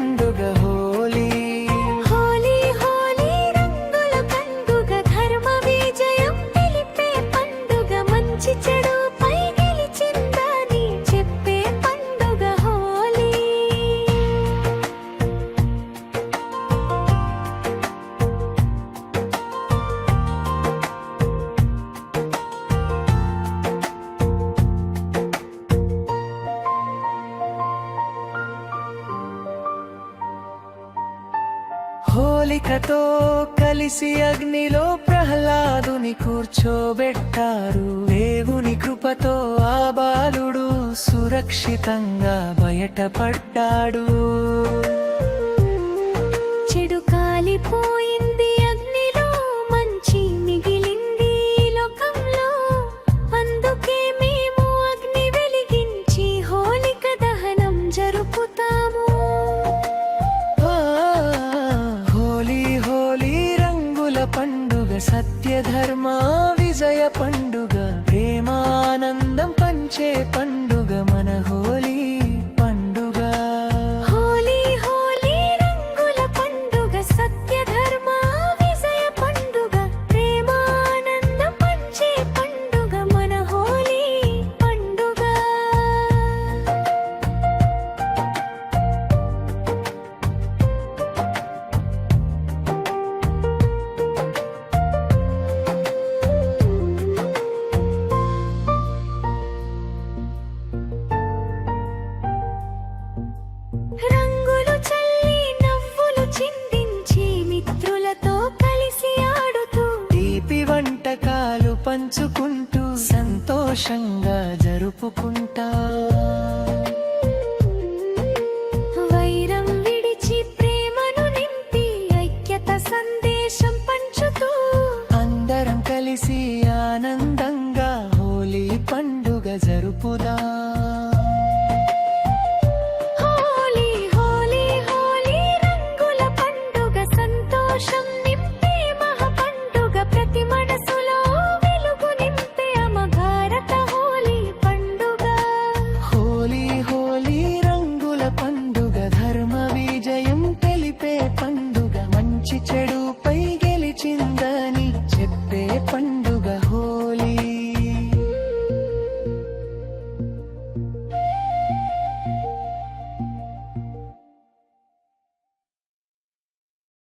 పండుగ హోలీ. హోలీ హోలీ రంగుల పండుగ, ధర్మ విజయం తెలిపే పండుగ, మంచి చెడుపై గెలిచిందని చెప్పే పండుగ హోలీ. హోలికతో కలిసి అగ్నిలో ప్రహ్లాదుని కూర్చోబెట్టారు. దేవుని కృపతో ఆ బాలుడు సురక్షితంగా బయటపడ్డాడు. చెడు కాలిపోయింది అగ్నిలో, మంచి మిగిలింది ఈ లోకంలో. అందుకే మేము అగ్ని వెలిగించి హోలిక దహనం జరుపుతాము. హోలీ హోలీ రంగుల పండుగ, సత్యధర్మ విజయ పండుగ, ప్రేమానందం పంచే పండుగ మన హోలీ పండుగ. హోలీ హోలీ రంగుల పండుగ, సత్యధర్మ విజయ పండుగ, ప్రేమానందం పంచే పండుగ మన హోలీ పండుగ. రంగులు చల్లి నవ్వులు చిందించి మిత్రులతో కలిసి ఆడుతూ, తీపి వంటకాలు పంచుకుంటూ సంతోషంగా జరుపుకుంటా.